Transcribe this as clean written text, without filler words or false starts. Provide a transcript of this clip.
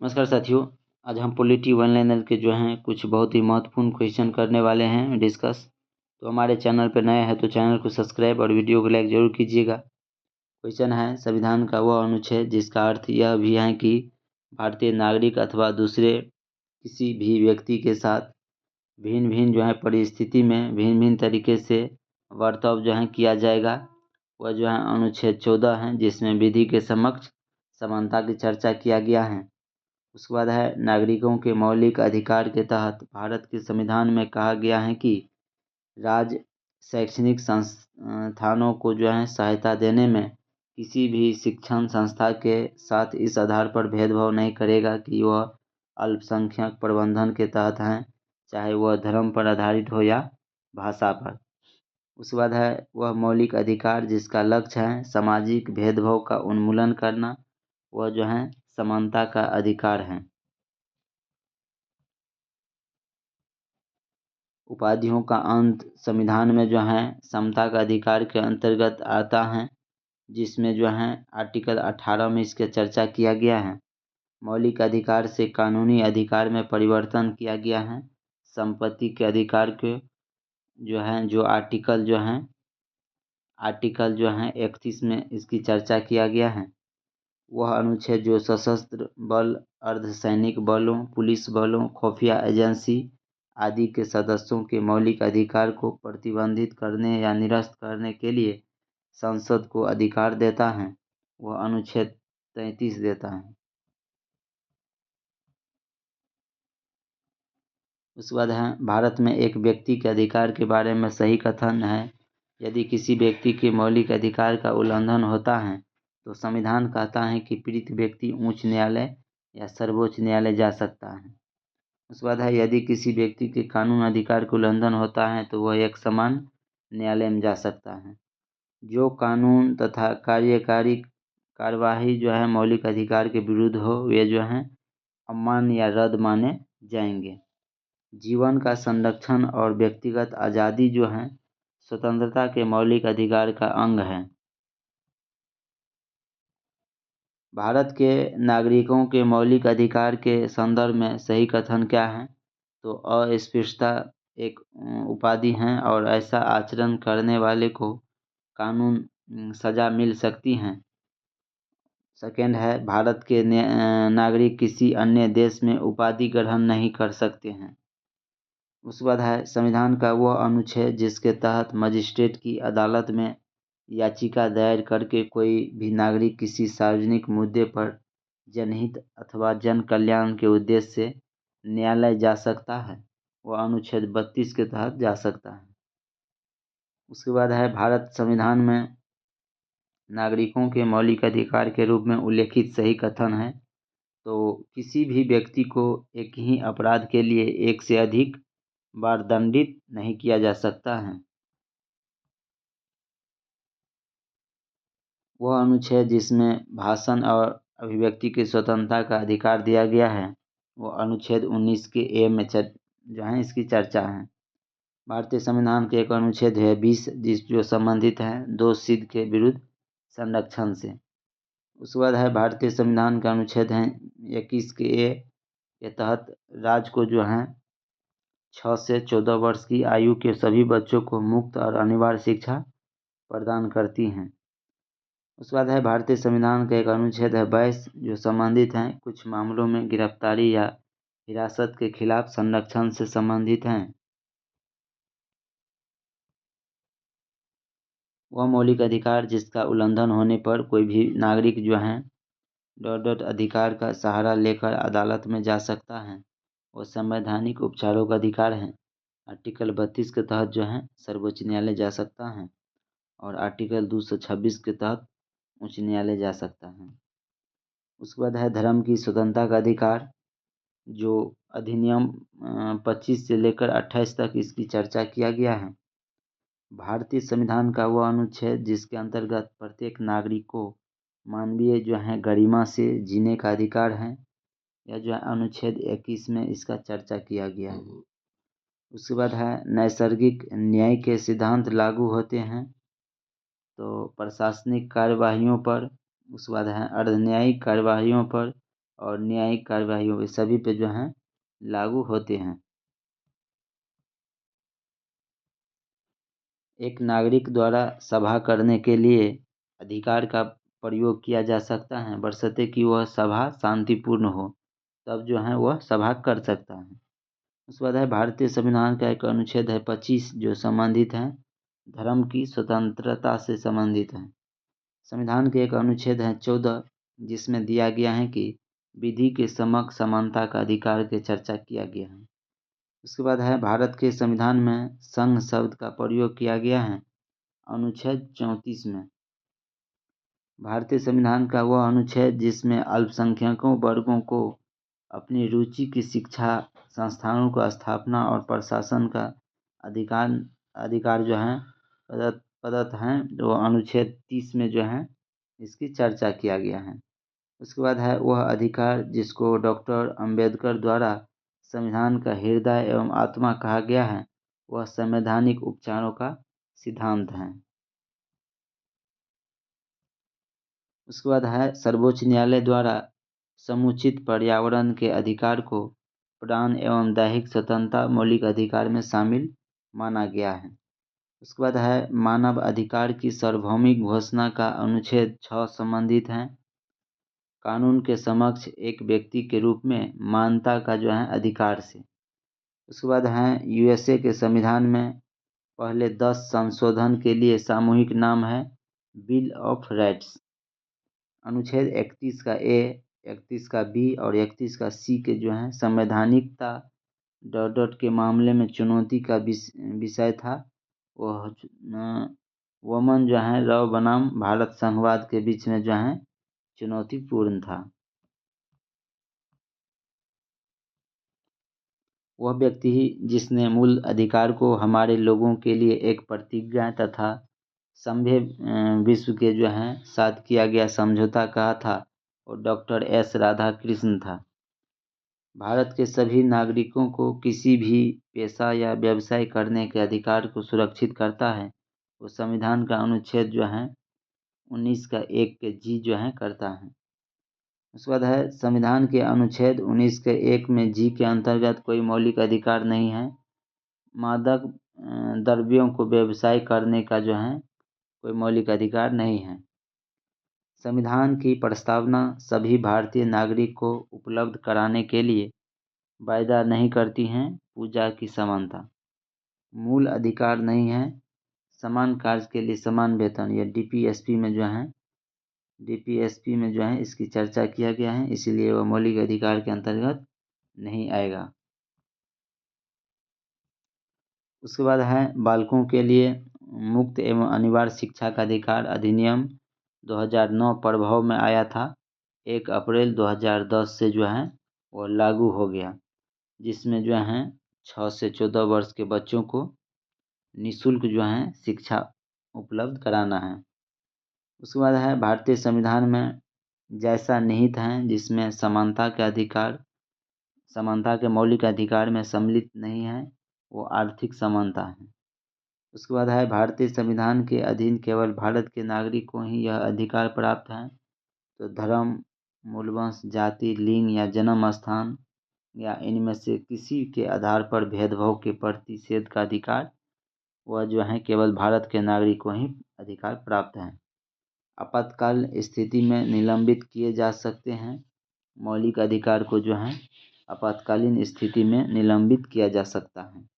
नमस्कार साथियों, आज हम पॉलिटी वन लाइनर के कुछ बहुत ही महत्वपूर्ण क्वेश्चन करने वाले हैं डिस्कस। तो हमारे चैनल पर नए हैं तो चैनल को सब्सक्राइब और वीडियो को लाइक जरूर कीजिएगा। क्वेश्चन है, संविधान का वह अनुच्छेद जिसका अर्थ यह भी है कि भारतीय नागरिक अथवा दूसरे किसी भी व्यक्ति के साथ भिन्न भिन्न परिस्थिति में भिन्न भिन्न तरीके से वर्ताव किया जाएगा, वह अनुच्छेद 14 है, जिसमें विधि के समक्ष समानता की चर्चा किया गया है। उसके बाद है, नागरिकों के मौलिक अधिकार के तहत भारत के संविधान में कहा गया है कि राज्य शैक्षणिक संस्थानों को सहायता देने में किसी भी शिक्षण संस्था के साथ इस आधार पर भेदभाव नहीं करेगा कि वह अल्पसंख्यक प्रबंधन के तहत हैं, चाहे वह धर्म पर आधारित हो या भाषा पर। उसके बाद है, वह मौलिक अधिकार जिसका लक्ष्य है सामाजिक भेदभाव का उन्मूलन करना, वह समानता का अधिकार है। उपाधियों का अंत संविधान में समता का अधिकार के अंतर्गत आता है, जिसमें आर्टिकल 18 में इसके चर्चा किया गया है। मौलिक अधिकार से कानूनी अधिकार में परिवर्तन किया गया है। संपत्ति के अधिकार के जो आर्टिकल 31 में इसकी चर्चा किया गया है। वह अनुच्छेद जो सशस्त्र बल, अर्धसैनिक बलों, पुलिस बलों, खुफिया एजेंसी आदि के सदस्यों के मौलिक अधिकार को प्रतिबंधित करने या निरस्त करने के लिए संसद को अधिकार देता है, वह अनुच्छेद 33 देता है। उसके बाद है, भारत में एक व्यक्ति के अधिकार के बारे में सही कथन है। यदि किसी व्यक्ति के मौलिक अधिकार का उल्लंघन होता है तो संविधान कहता है कि पीड़ित व्यक्ति उच्च न्यायालय या सर्वोच्च न्यायालय जा सकता है। उसके बाद है, यदि किसी व्यक्ति के कानून अधिकार का उल्लंघन होता है तो वह एक समान न्यायालय में जा सकता है। जो कानून तथा कार्यकारी कार्यवाही मौलिक अधिकार के विरुद्ध हो, वे अमान्य या रद्द माने जाएंगे। जीवन का संरक्षण और व्यक्तिगत आज़ादी स्वतंत्रता के मौलिक अधिकार का अंग है। भारत के नागरिकों के मौलिक अधिकार के संदर्भ में सही कथन क्या है? तो अस्पृश्यता एक उपाधि है और ऐसा आचरण करने वाले को कानून सजा मिल सकती है। सेकेंड है, भारत के नागरिक किसी अन्य देश में उपाधि ग्रहण नहीं कर सकते हैं। उसके बाद है, संविधान का वह अनुच्छेद जिसके तहत मजिस्ट्रेट की अदालत में याचिका दायर करके कोई भी नागरिक किसी सार्वजनिक मुद्दे पर जनहित अथवा जन कल्याण के उद्देश्य से न्यायालय जा सकता है, वह अनुच्छेद 32 के तहत जा सकता है। उसके बाद है, भारत संविधान में नागरिकों के मौलिक अधिकार के रूप में उल्लेखित सही कथन है। तो किसी भी व्यक्ति को एक ही अपराध के लिए एक से अधिक बार दंडित नहीं किया जा सकता है। वह अनुच्छेद जिसमें भाषण और अभिव्यक्ति की स्वतंत्रता का अधिकार दिया गया है, वो अनुच्छेद 19 के ए में इसकी चर्चा है। भारतीय संविधान के एक अनुच्छेद है 20 जो संबंधित है दोष सिद्ध के विरुद्ध संरक्षण से। उसके बाद है, भारतीय संविधान का अनुच्छेद है 21 के ए के तहत राज्य को 6 से 14 वर्ष की आयु के सभी बच्चों को मुफ्त और अनिवार्य शिक्षा प्रदान करती हैं। उसके बाद है, भारतीय संविधान का एक अनुच्छेद है 22 जो संबंधित हैं कुछ मामलों में गिरफ्तारी या हिरासत के खिलाफ संरक्षण से संबंधित हैं। वह मौलिक अधिकार जिसका उल्लंघन होने पर कोई भी नागरिक अधिकार का सहारा लेकर अदालत में जा सकता है, वो संवैधानिक उपचारों का अधिकार है। आर्टिकल 32 के तहत सर्वोच्च न्यायालय जा सकता है और आर्टिकल 226 के तहत उच्च न्यायालय जा सकता है। उसके बाद है, धर्म की स्वतंत्रता का अधिकार जो अधिनियम 25 से लेकर 28 तक इसकी चर्चा किया गया है। भारतीय संविधान का वह अनुच्छेद जिसके अंतर्गत प्रत्येक नागरिक को मानवीय गरिमा से जीने का अधिकार है, यह अनुच्छेद 21 में इसका चर्चा किया गया है। उसके बाद है, नैसर्गिक न्याय के सिद्धांत लागू होते हैं तो प्रशासनिक कार्यवाहियों पर। उसके बाद है, अर्धन्यायिक कार्यवाहियों पर और न्यायिक कार्यवाहियों पे सभी पे जो हैं लागू होते हैं। एक नागरिक द्वारा सभा करने के लिए अधिकार का प्रयोग किया जा सकता है, बशर्ते कि वह सभा शांतिपूर्ण हो, तब जो है वह सभा कर सकता है। उसके बाद है भारतीय संविधान का एक अनुच्छेद है 25 जो संबंधित है धर्म की स्वतंत्रता से संबंधित है। संविधान के एक अनुच्छेद है 14 जिसमें दिया गया है कि विधि के समक्ष समानता का अधिकार की चर्चा किया गया है। उसके बाद है भारत के संविधान में संघ शब्द का प्रयोग किया गया है अनुच्छेद 34 में। भारतीय संविधान का वह अनुच्छेद जिसमें अल्पसंख्यकों वर्गों को अपनी रुचि की शिक्षा संस्थानों का स्थापना और प्रशासन का अधिकार अधिकार जो है प्रदत्त हैं, जो अनुच्छेद 30 में जो है इसकी चर्चा किया गया है। उसके बाद है वह अधिकार जिसको डॉक्टर अंबेडकर द्वारा संविधान का हृदय एवं आत्मा कहा गया है, वह संवैधानिक उपचारों का सिद्धांत है। उसके बाद है सर्वोच्च न्यायालय द्वारा समुचित पर्यावरण के अधिकार को प्राण एवं दैहिक स्वतंत्रता मौलिक अधिकार में शामिल माना गया है। उसके बाद है मानव अधिकार की सार्वभौमिक घोषणा का अनुच्छेद 6 संबंधित है कानून के समक्ष एक व्यक्ति के रूप में मानता का जो है अधिकार से। उसके बाद है यूएसए के संविधान में पहले 10 संशोधन के लिए सामूहिक नाम है बिल ऑफ राइट्स। अनुच्छेद 31 का ए, 31 का बी और 31 का सी के जो है संवैधानिकता डॉट के मामले में चुनौती का विषय था। वह वमन जो है रव बनाम भारत संघवाद के बीच में जो है चुनौतीपूर्ण था। वह व्यक्ति ही जिसने मूल अधिकार को हमारे लोगों के लिए एक प्रतिज्ञा तथा सभ्य विश्व के जो है साथ किया गया समझौता कहा था और डॉक्टर एस राधाकृष्ण था। भारत के सभी नागरिकों को किसी भी पेशा या व्यवसाय करने के अधिकार को सुरक्षित करता है। वो संविधान का अनुच्छेद जो है 19 का 1 के जी जो है करता है। उसके बाद है संविधान के अनुच्छेद 19 के 1 में जी के अंतर्गत कोई मौलिक अधिकार नहीं है। मादक द्रव्यों को व्यवसाय करने का जो है कोई मौलिक अधिकार नहीं है। संविधान की प्रस्तावना सभी भारतीय नागरिक को उपलब्ध कराने के लिए वायदा नहीं करती हैं पूजा की समानता। मूल अधिकार नहीं है समान कार्य के लिए समान वेतन। यह डीपीएसपी में जो है इसकी चर्चा किया गया है, इसीलिए वह मौलिक अधिकार के अंतर्गत नहीं आएगा। उसके बाद है बालकों के लिए मुक्त एवं अनिवार्य शिक्षा का अधिकार अधिनियम 2009 प्रभाव में आया था। 1 अप्रैल 2010 से जो है वो लागू हो गया, जिसमें जो है 6 से 14 वर्ष के बच्चों को निःशुल्क जो है शिक्षा उपलब्ध कराना है। उसके बाद है भारतीय संविधान में जैसा निहित है जिसमें समानता के मौलिक अधिकार में सम्मिलित नहीं है वो आर्थिक समानता है। उसके बाद है भारतीय संविधान के अधीन केवल भारत के नागरिक को ही यह अधिकार प्राप्त है। तो धर्म, मूलवंश, जाति, लिंग या जन्म स्थान या इनमें से किसी के आधार पर भेदभाव के प्रतिषेध का अधिकार वह जो है केवल भारत के नागरिक को ही अधिकार प्राप्त है। आपातकाल स्थिति में निलंबित किए जा सकते हैं। मौलिक अधिकार को जो है आपातकालीन स्थिति में निलंबित किया जा सकता है।